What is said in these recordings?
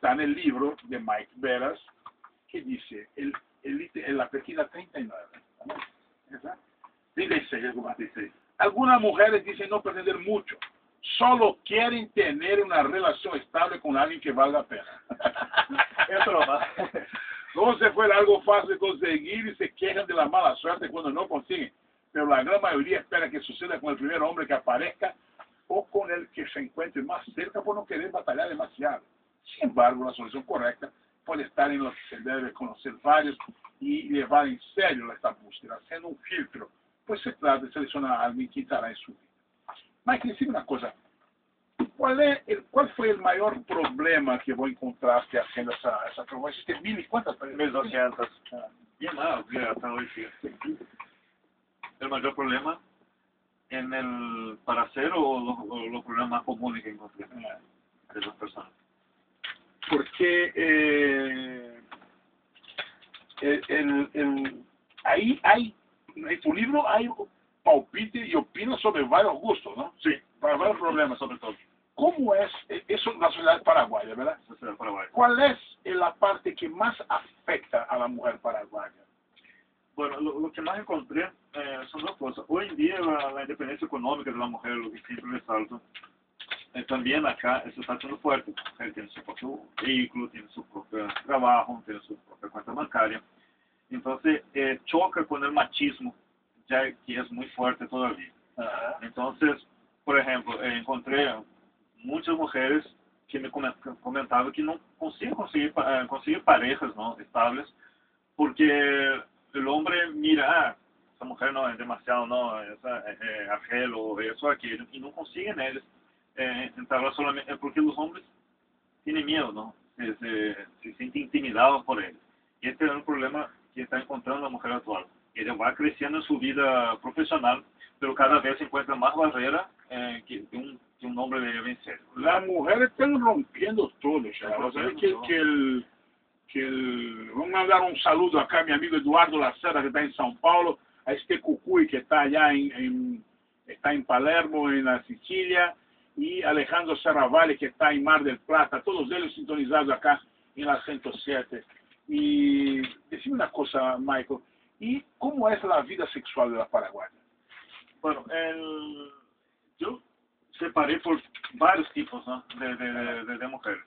está en el libro de Mike Veras, que dice, en la página 39, ¿no? ¿Esa? 36, algo más, 36. Algunas mujeres dicen no pretender mucho, solo quieren tener una relación estable con alguien que valga la pena. Eso no va. No se fue algo fácil de conseguir y se quejan de la mala suerte cuando no consiguen, pero la gran mayoría espera que suceda con el primer hombre que aparezca o con el que se encuentre más cerca por no querer batallar demasiado. Sin embargo, la solución correcta puede estar en lo que se debe conocer varios y llevar en serio esta búsqueda, haciendo un filtro, pues se trata de seleccionar a alguien que estará en su vida. Mike, decime una cosa. ¿Cuál fue el mayor problema que vos encontraste haciendo esa prueba? ¿Hiciste 1000 y cuántas? 1200. Bien más, hasta hoy sí. El mayor problema en el para hacer o los problemas más comunes que encontré de las personas. Porque ahí hay, en tu libro hay palpite y opina sobre varios gustos, ¿no? Sí, para varios problemas. Sobre todo. ¿Cómo es eso en la sociedad paraguaya, verdad? Sociedad paraguaya. ¿Cuál es la parte que más afecta a la mujer paraguaya? Bueno, lo que más encontré son dos cosas. Hoy en día la independencia económica de la mujer, lo que siempre resalto, también acá se está haciendo fuerte. La mujer tiene su propio vehículo, tiene su propio trabajo, tiene su propia cuenta bancaria. Entonces choca con el machismo, ya que es muy fuerte todavía. Entonces, por ejemplo, encontré muchas mujeres que me comentaban que no consiguen conseguir parejas, ¿no?, estables, porque el hombre mira, esa mujer no es demasiado, no, esa argel o eso, aquello, y no consiguen ellos entrar solamente, porque los hombres tienen miedo, ¿no? Se sienten intimidados por él. Y este es un problema que está encontrando la mujer actual. Ella va creciendo en su vida profesional, pero cada vez se encuentra más barrera que un hombre debe vencer. Las mujeres están rompiendo todo, ya. Vamos a mandar un saludo acá a mi amigo Eduardo Lacerda, que está en São Paulo, a este Cucuy, que está allá está en Palermo, en la Sicilia, y Alejandro Serravalle, que está en Mar del Plata, todos ellos sintonizados acá en la 107. Y decime una cosa, Michael, ¿y cómo es la vida sexual de la paraguaya? Bueno, yo separé por varios tipos, ¿no?, de mujeres.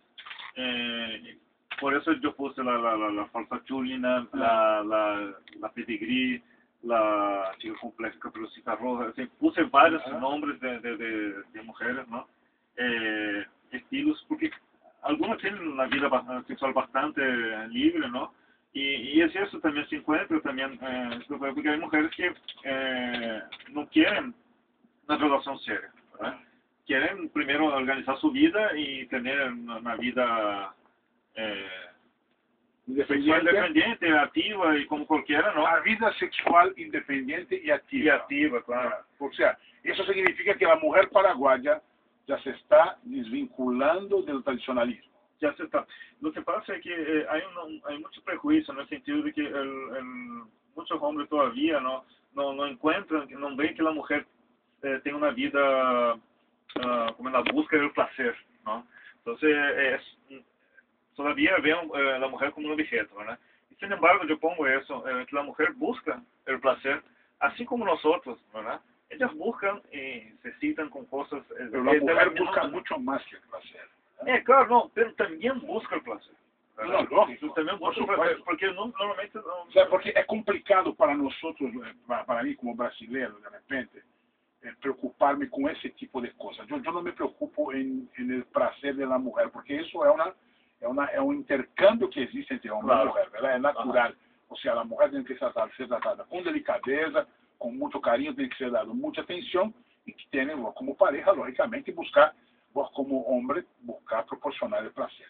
Por eso yo puse la falsa chulina, la pedigrí, la chica compleja caperucita roja. Así, puse varios nombres de mujeres, ¿no? Estilos, porque algunas tienen una vida sexual bastante libre, ¿no? Y es eso, también se encuentra, también, porque hay mujeres que no quieren una relación seria, ¿verdad? Quieren primero organizar su vida y tener una vida independiente, activa y como cualquiera, ¿no? La vida sexual independiente y activa. Y activa, claro. O sea, eso significa que la mujer paraguaya ya se está desvinculando del tradicionalismo. Ya se está. Lo que pasa es que hay mucho prejuicio en el sentido de que muchos hombres todavía no encuentran, no ven que la mujer tenga una vida como en la búsqueda del placer, ¿no? Entonces, todavía ven la mujer como un objeto, ¿verdad? Y sin embargo, yo pongo eso, que la mujer busca el placer, así como nosotros, ¿verdad? Ellas buscan y se citan con cosas... Pero la mujer busca mucho más que el placer. Claro, no, pero también busca el placer. No, lógico. También busca el placer, porque normalmente... O sea, porque es complicado para nosotros, para mí como brasileño, de repente, preocuparme con ese tipo de cosas. Yo no me preocupo en el placer de la mujer, porque eso es un intercambio que existe entre hombre y mujer, ¿verdad? Es natural. O sea, la mujer tiene que ser tratada con delicadeza, con mucho cariño, tiene que ser dado mucha atención, y que tiene vos como pareja, lógicamente, buscar, vos como hombre, buscar proporcionar el placer.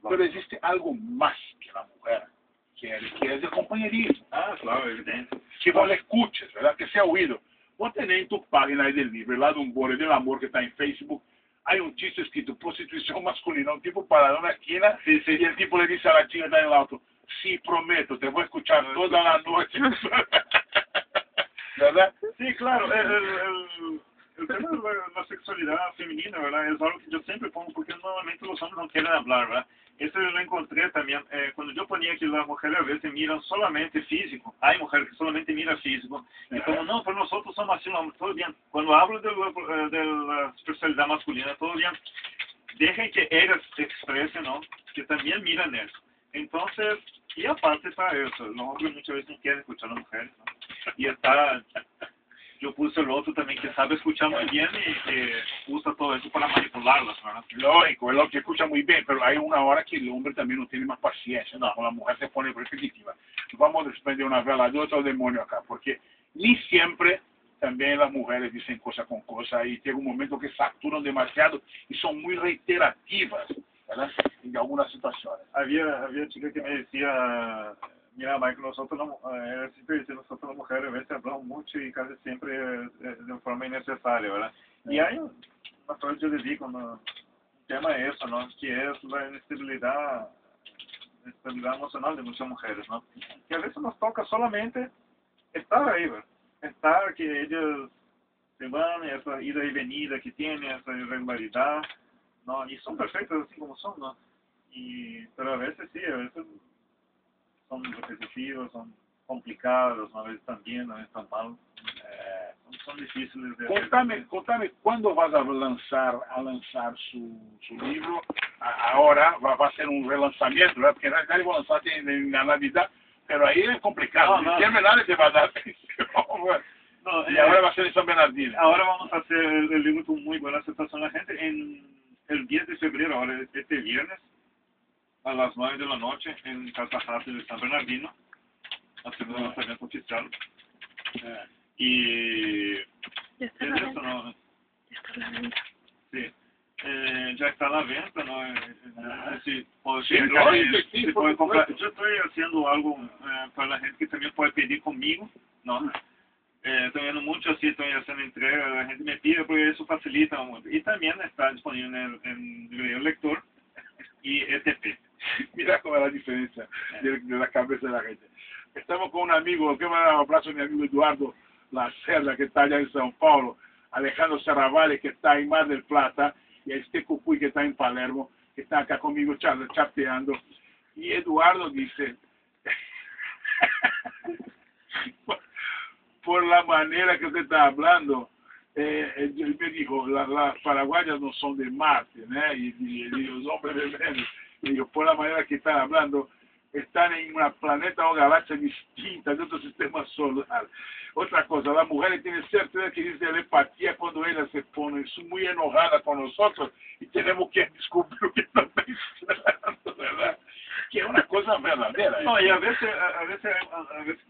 Pero existe algo más que la mujer, que es el compañerismo. Claro, evidente. Que vos le escuches, ¿verdad? Que sea oído. Vos tenés en tu página ahí del libro, lá de un borde del amor que está en Facebook, hay un chiste escrito, prostitución masculina, un tipo parado en una esquina, y el tipo le dice a la chica que está en el auto, sí, prometo, te voy a escuchar toda la noche. ¿Verdad? Sí, claro, el tema de la sexualidad femenina, ¿verdad? Es algo que yo siempre pongo, porque normalmente los hombres no quieren hablar, ¿verdad? Eso yo lo encontré también. Cuando yo ponía que las mujeres a veces miran solamente físico, hay mujeres que solamente miran físico, y como no, pero nosotros somos así, todo bien. Cuando hablo de la especialidad masculina, todo bien. Dejen que ellas expresen, ¿no? Que también miran eso. Entonces, y aparte está eso, los hombres muchas veces no quieren escuchar a las mujeres, ¿no? Y está, yo puse el otro también que sabe escuchar muy bien y que usa todo eso para manipularlas, ¿verdad? Lógico, es lo que escucha muy bien, pero hay una hora que el hombre también no tiene más paciencia, ¿no? Con la mujer se pone repetitiva. Vamos a desprender una vela de otro demonio acá, porque ni siempre también las mujeres dicen cosa con cosa y llega un momento que saturan demasiado y son muy reiterativas, ¿verdad? En algunas situaciones. Había chicas que me decía, mira, Mike, nosotros no, siempre dice, nosotros las mujeres a veces hablamos mucho y casi siempre de forma innecesaria, ¿verdad? Y hay una frase que yo les digo, ¿no? El tema es eso, ¿no? Que es la inestabilidad emocional de muchas mujeres, ¿no? Que a veces nos toca solamente estar ahí, ¿verdad? Estar, que ellos se van, esa ida y venida que tienen, esa irregularidad, ¿no? Y son perfectas así como son, ¿no? Pero a veces sí, a veces son repetitivos, son complicados, ¿no? A veces están bien, a veces están mal. Son difíciles de Contame, ¿cuándo vas a lanzar su libro? Ahora va a ser un relanzamiento, ¿verdad? Porque nadie va a lanzar en la Navidad, pero ahí es complicado. No. Siempre nadie te va a dar atención. No, y ahora va a ser en San Bernardino. Ahora vamos a hacer el libro con muy buena aceptación de la gente en el 10 de febrero, ahora este viernes, a las 9 de la noche, en Casa Hassel de San Bernardino, haciendo un lanzamiento oficial. Y Ya está es la eso, venta. ¿no? Ya está la venta. Sí. Ya está a la venta, ¿no? Sí, Sí, puede comprar. Yo estoy haciendo algo para la gente que también puede pedir conmigo, ¿no? Estoy viendo mucho así, estoy haciendo entrega, la gente me pide porque eso facilita mucho. Y también está disponible en librería lector y ETP. Mira cómo es la diferencia de la cabeza de la gente. Estamos con un amigo, que me da un abrazo a mi amigo Eduardo Lacerda, que está allá en São Paulo, Alejandro Serravalle, que está en Mar del Plata, y a este Cucuy, que está en Palermo, que está acá conmigo chateando. Y Eduardo dice, por la manera que usted está hablando, él me dijo, las paraguayas no son de Marte, ¿no? Y los hombres de Venus. Y digo, por la manera que están hablando, están en una planeta o galaxia distinta de otro sistema solar. Otra cosa, las mujeres tienen certeza que dice telepatía cuando ellas se ponen muy enojadas con nosotros y tenemos que descubrir lo que están pensando, ¿verdad? Que es una cosa verdadera. No, y a veces,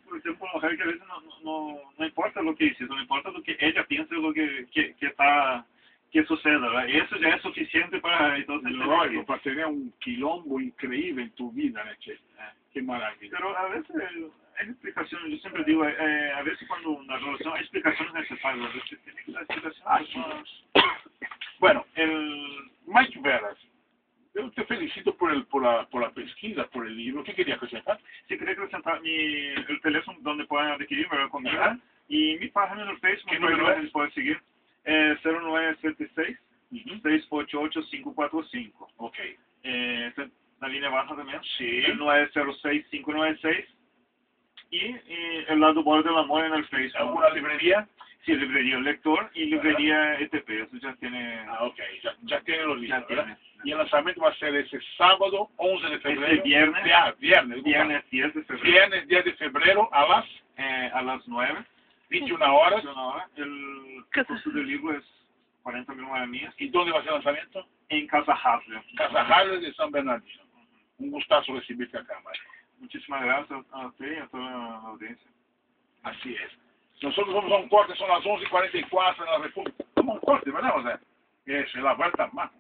por ejemplo, una mujer que a veces no importa lo que dice, no importa lo que ella piensa, lo que suceda, ¿verdad? Y eso ya es suficiente para entonces lógico, para tener un quilombo increíble en tu vida, ¿no? Qué maravilla. Pero a veces hay explicaciones, yo siempre digo, a veces cuando una relación hay explicaciones necesarias, a veces tiene que dar explicaciones. Bueno, Mike Veras, yo te felicito por la pesquisa, por el libro. ¿Qué quería acrescentar? Sí, quería acrescentar el teléfono donde pueden adquirir, ¿verdad? Conmigo, y mi página en el Facebook, ¿qué número es? pueden seguir, 0976 688-545. Ok. La línea baja también, Sí. el 906-596 y el lado borde del amor en el Facebook. ¿Alguna librería? Sí, librería Lector y librería ETP, eso ya tiene... Ok, ya tiene los libros, ya ¿verdad? tiene. Y el lanzamiento va a ser ese sábado 11 de febrero. Este viernes. Viernes 10 de febrero. Viernes 10 de febrero a las 9. 21 horas. El costo del libro es 40.000 guaraníes. ¿Y dónde va a ser el lanzamiento? En Casa Hassel. Casa Hassel de San Bernardino. Un gustazo recibirte acá, Mario. Muchísimas gracias a usted y a toda la audiencia. Así es. Nosotros vamos a un corte, son las 11:44 en la República. Vamos a un corte, ¿verdad, José? Es la vuelta más.